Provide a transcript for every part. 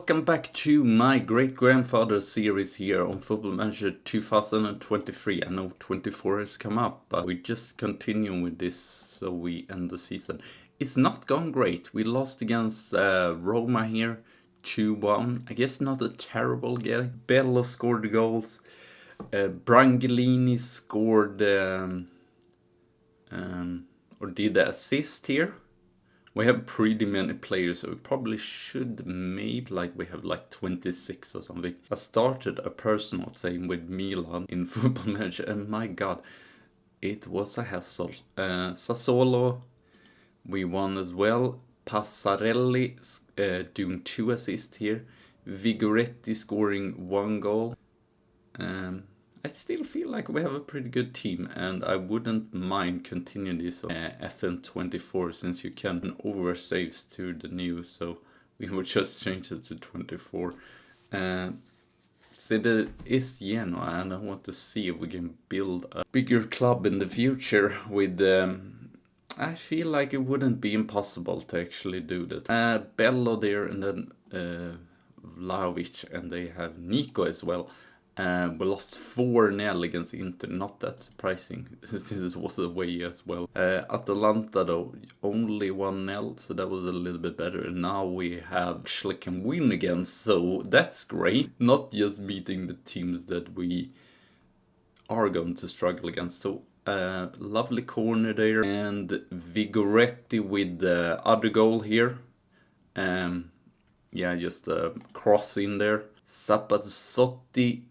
Welcome back to my great-grandfather series here on Football Manager 2023. I know 24 has come up, but we just continue with this so we end the season. It's not gone great. We lost against Roma here, 2-1. I guess not a terrible game. Bello scored the goals. Brangelini scored or did the assist here. We have pretty many players, so we probably should maybe we have 26 or something. I started a personal same with Milan in Football Manager, and my god, it was a hassle. Sassuolo, we won as well. Passarelli doing 2 assists here. Vigoretti scoring 1 goal. I still feel like we have a pretty good team, and I wouldn't mind continuing this on FM24 since you can oversaves to the new, so we would just change it to 24. It is Genoa, and I want to see if we can build a bigger club in the future with I feel like it wouldn't be impossible to actually do that. Bello there, and then Vlahovic, and they have Nico as well. We lost 4-0 against Inter, not that surprising, since this was away as well. Atalanta though, only 1-0, so that was a little bit better. And now we have actually can win again, so that's great. Not just beating the teams that we are going to struggle against. So lovely corner there, and Vigoretti with the other goal here. Yeah, just a cross in there. Sapazzotti.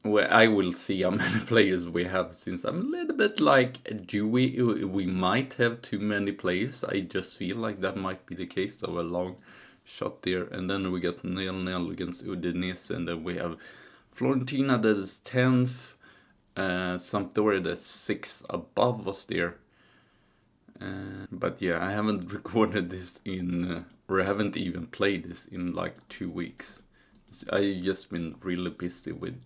Well, I will see how many players we have, since I'm a little bit we might have too many players. I just feel like that might be the case. So a long shot there, and then we got 0-0 against Udinese, and then we have Fiorentina that is 10th, Sampdoria that's 6th above us there. But yeah, I haven't recorded this or I haven't even played this in 2 weeks. I just been really busy with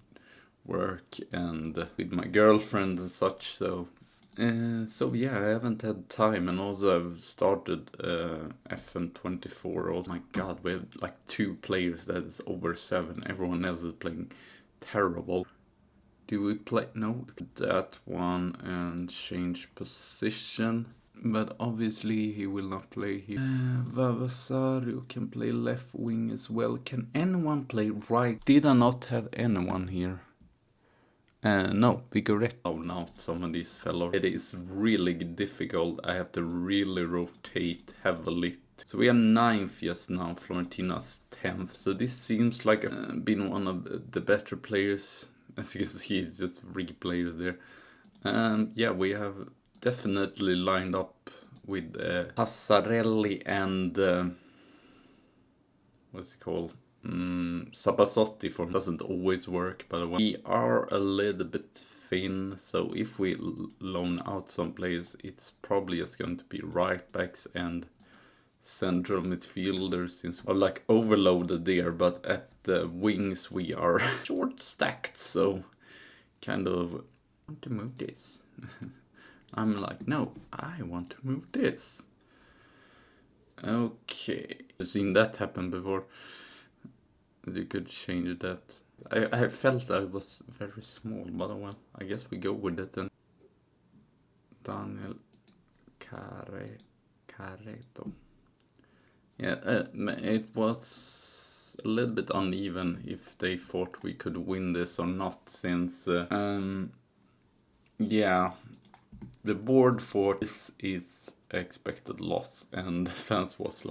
work and with my girlfriend and such, so yeah, I haven't had time. And also I've started FM24. Oh my god, we have 2 players that is over 7. Everyone else is playing terrible. Do we play? No, that one and change position, but obviously he will not play here. Vavasario can play left wing as well. Can anyone play right? Did I not have anyone here? No, Vigoretti. Oh no, some of these fellows. It is really difficult. I have to really rotate heavily. So we are 9th just now, Fiorentina's 10th. So this seems like been one of the better players. As you can see, it's just 3 players there. Yeah, we have definitely lined up with Passarelli and what's it called? Sapazzotti form doesn't always work, but we are a little bit thin, so if we loan out some players, it's probably just going to be right backs and central midfielders, since we're overloaded there, but at the wings we are short stacked, so kind of want to move this. I'm no, I want to move this. Okay, I've seen that happen before. You could change that. I felt I was very small, but well, I guess we go with it then. Daniel Careto. Yeah, it was a little bit uneven if they thought we could win this or not, since yeah, the board for this is expected loss, and the fans was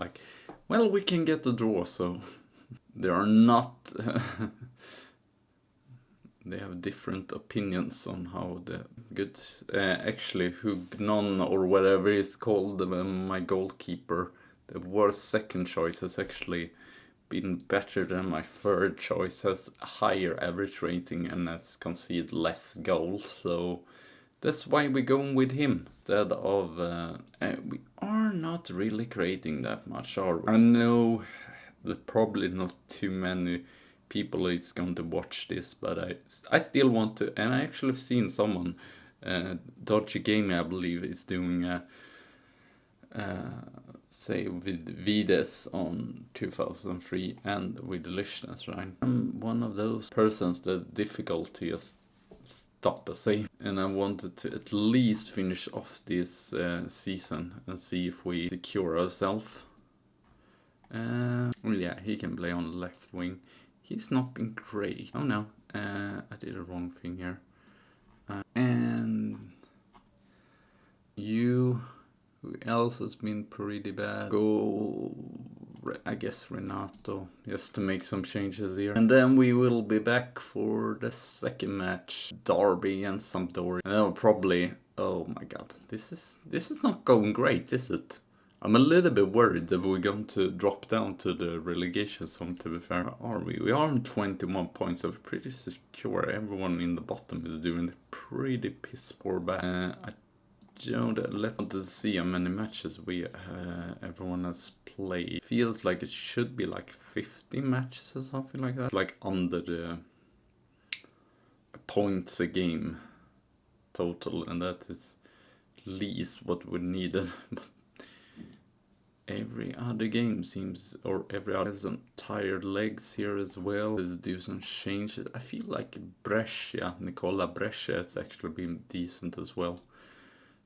well, we can get a draw, so they are not they have different opinions on how the good actually Hugnon or whatever is called, my goalkeeper, the worst second choice has actually been better than my third choice, has a higher average rating and has conceded less goals, so that's why we're going with him instead of we are not really creating that much, are we? I know that probably not too many people is going to watch this, but I still want to, and I actually have seen someone, Dodgy Gaming I believe, is doing a say with Vides on 2003 and with Liechtenstein. I'm one of those persons that difficult to just stop a save, and I wanted to at least finish off this season and see if we secure ourselves. Yeah, he can play on the left wing. He's not been great. Oh no, I did a wrong thing here. And who else has been pretty bad? I guess Renato, just to make some changes here. And then we will be back for the second match, Derby and Sampdoria. And I'll probably, oh my god, this is not going great, is it? I'm a little bit worried that we're going to drop down to the relegation zone, to be fair. Are we? We are on 21 points, so we're pretty secure. Everyone in the bottom is doing pretty piss poor back. I don't let to see how many matches everyone has played. Feels like it should be like 50 matches or something like that. Like under the points a game total, and that is at least what we needed. But every other game seems, or every other has some tired legs here as well. Let's do some changes. I feel like Nicola Brescia has actually been decent as well.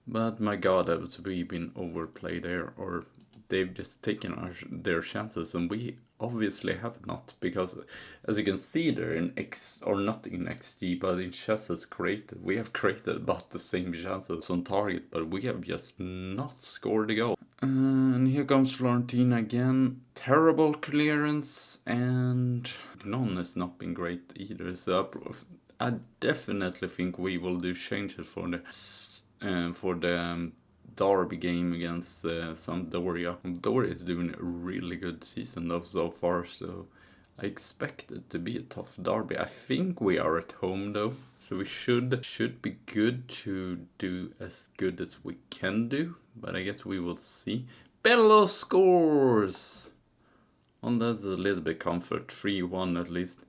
But my god, we've been overplayed there, or they've just taken their chances, and we obviously have not, because as you can see there in not in XG, but in chances created, we have created about the same chances on target, but we have just not scored a goal. And here comes Florentina again. Terrible clearance, and none has not been great either. So I definitely think we will do changes for the Derby game against Sampdoria. Sampdoria is doing a really good season though so far, so I expect it to be a tough derby. I think we are at home though, so we should be good to do as good as we can do, but I guess we will see. Bello scores! And that's a little bit comfort, 3-1 at least.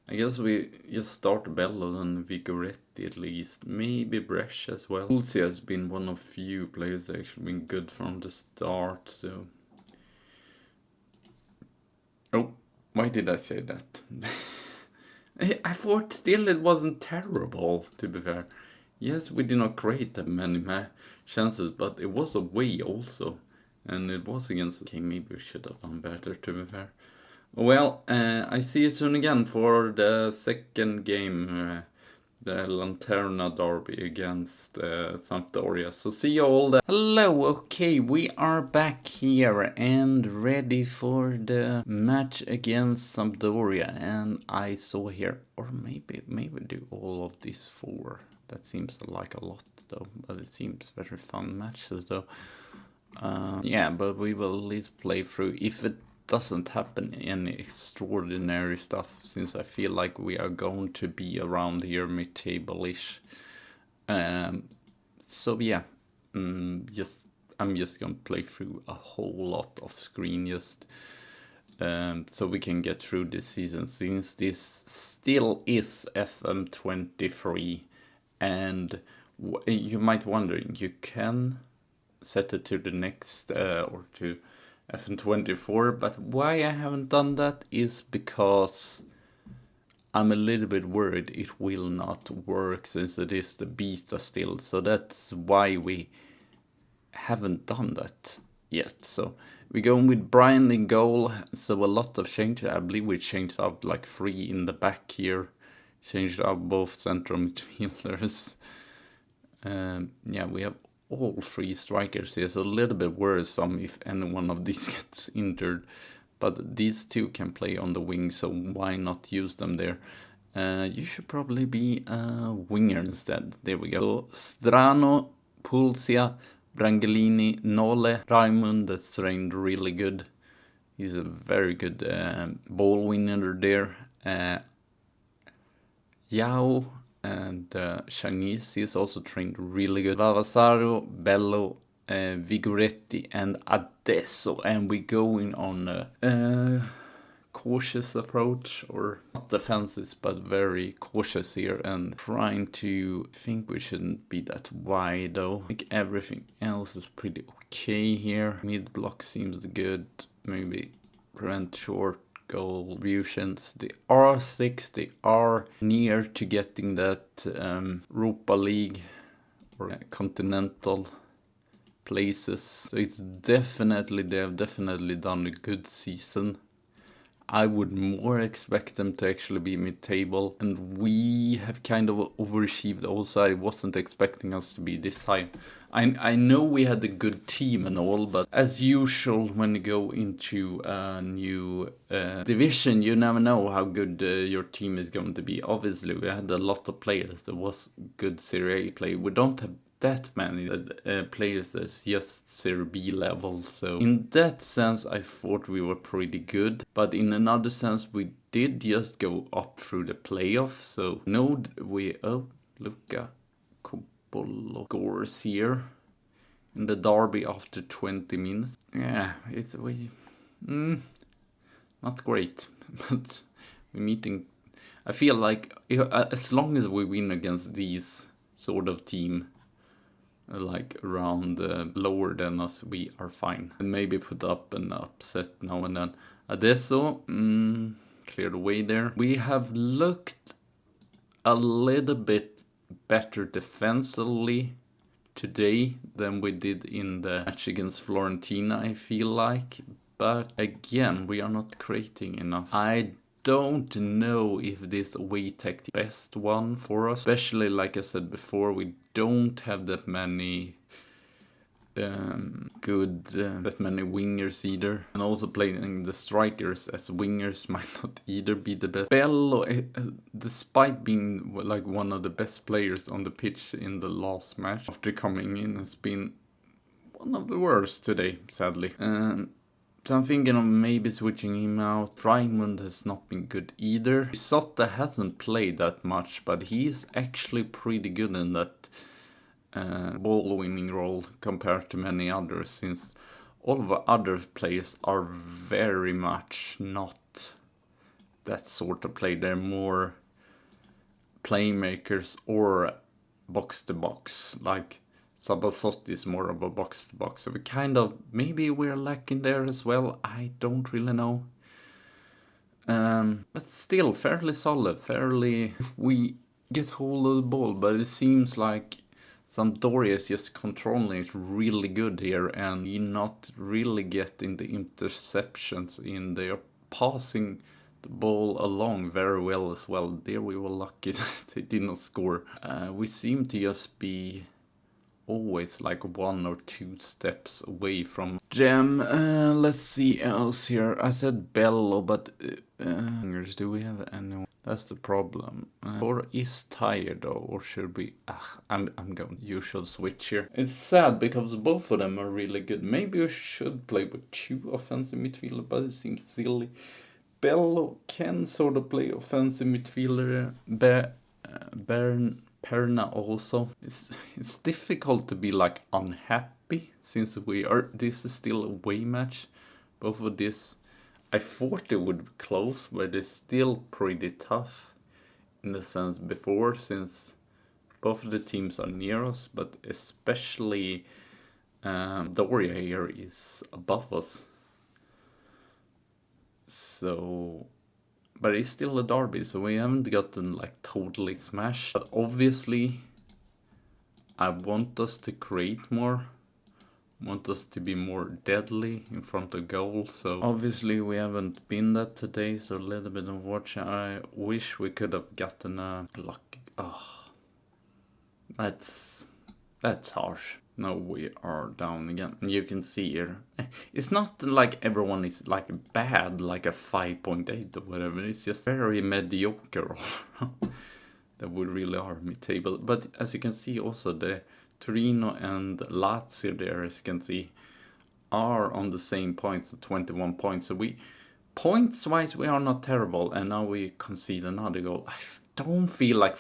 I guess we just start Bello and Vigoretti at least. Maybe Brescia as well. Pulsi has been one of few players that actually been good from the start, so... Oh, why did I say that? I thought still it wasn't terrible, to be fair. Yes, we did not create that many chances, but it was away also. And it was against... Okay, maybe we should have done better, to be fair. Well, I see you soon again for the second game, the Laterna derby against Sampdoria. So see you all there. Hello, okay, we are back here and ready for the match against Sampdoria. And I saw here, or maybe do all of these 4. That seems like a lot though, but it seems very fun matches though. Yeah, but we will at least play through. If it doesn't happen any extraordinary stuff, since I feel like we are going to be around here mid-table-ish. So yeah, I'm just gonna play through a whole lot of screen just so we can get through this season, since this still is FM23, and you might wonder, you can set it to the next or to FM24, but why I haven't done that is because I'm a little bit worried it will not work, since it is the beta still. So that's why we haven't done that yet. So we're going with Brian in goal. So a lot of changes. I believe we changed out like 3 in the back here. Changed out both central midfielders. Yeah, we have all 3 strikers here, so a little bit worrisome if any one of these gets injured. But these 2 can play on the wing, so why not use them there? You should probably be a winger instead. There we go. So Strano, Pulsia, Brangelini, Nole, Raimund that's trained really good. He's a very good ball winner there. Yao and Chinese is also trained really good. Vavasaro, Bello, Vigoretti and Adesso, and we going on cautious approach, or not defensive, but very cautious here, and trying to think we shouldn't be that wide though. I think everything else is pretty okay here. Mid block seems good, maybe prevent short goal contributions. They are 6, they are near to getting that Europa League or continental places. So it's definitely, they have definitely done a good season. I would more expect them to actually be mid-table, and we have kind of overachieved also. I wasn't expecting us to be this high. I know we had a good team and all, but as usual when you go into a new division, you never know how good your team is going to be. Obviously we had a lot of players. There was good Serie A play. We don't have that many players that's just Serie B level, so in that sense I thought we were pretty good, but in another sense we did just go up through the playoffs. So no, we Luca Copolo scores here in the derby after 20 minutes. Yeah, it's not great, but we're meeting. I feel like as long as we win against these sort of team, like around lower than us, we are fine. And maybe put up an upset now and then. Adesso, clear the way there. We have looked a little bit better defensively today than we did in the match against Fiorentina, I feel like. But again, we are not creating enough. I don't know if this away tactic is the best one for us, especially like I said before, we don't have that many that many wingers either, and also playing the strikers as wingers might not either be the best. Bello, despite being like one of the best players on the pitch in the last match after coming in, has been one of the worst today, sadly. So I'm thinking of maybe switching him out. Raimund has not been good either. Sotta hasn't played that much, but he is actually pretty good in that ball winning role compared to many others, since all of the other players are very much not that sort of play. They're more playmakers or box to box, like Sabasotti is more of a box to box. So we kind of, maybe we're lacking there as well. I don't really know. But still fairly solid, fairly, if we get hold of the ball, but it seems like Sampdoria is just controlling it really good here, and you're not really getting the interceptions in. They are passing the ball along very well as well. There we were lucky that they did not score. We seem to just be always like 1 or 2 steps away from Gem. Let's see else here. I said Bello, but do we have anyone? That's the problem. Or is tired though, or should we? I'm going usual switch here. It's sad because both of them are really good. Maybe we should play with 2 offensive midfielders, but it seems silly. Bello can sort of play offensive midfielder. Perna also. It's difficult to be like unhappy, since this is still a away match. Both of this, I thought it would be close, but it's still pretty tough in the sense before, since both of the teams are near us, but especially Doria here is above us. So, but it's still a derby, so we haven't gotten like totally smashed. But obviously, I want us to create more. Want us to be more deadly in front of goal. So obviously we haven't been that today, so a little bit of watch. I wish we could have gotten a luck. That's harsh. No, we are down again. You can see here, it's not like everyone is like bad, like a 5.8 or whatever. It's just very mediocre that we really are mid-table. But as you can see also, the Torino and Lazio there, as you can see, are on the same points, 21 points. So points-wise, we are not terrible. And now we concede another goal. I don't feel like...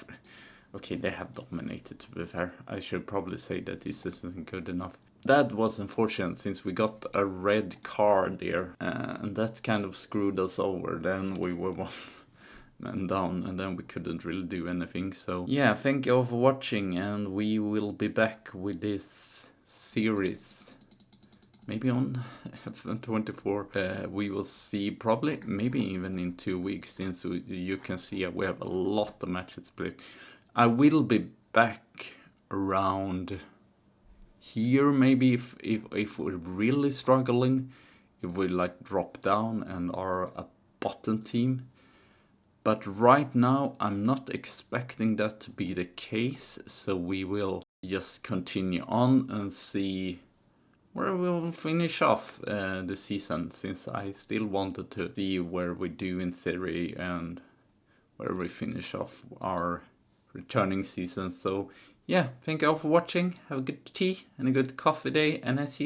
Okay, they have dominated, to be fair. I should probably say that this isn't good enough. that was unfortunate since we got a red card there, and that kind of screwed us over. Then we were one man down, and then we couldn't really do anything. So yeah, thank you all for watching, and we will be back with this series maybe on FM24. We will see, probably maybe even in 2 weeks, since you can see we have a lot of matches played. I will be back around here maybe if we're really struggling, if we like drop down and are a bottom team. But right now I'm not expecting that to be the case, so we will just continue on and see where we'll finish off the season, since I still wanted to see where we do in Serie and where we finish off our returning season. So yeah, thank you all for watching. Have a good tea and a good coffee day, and I see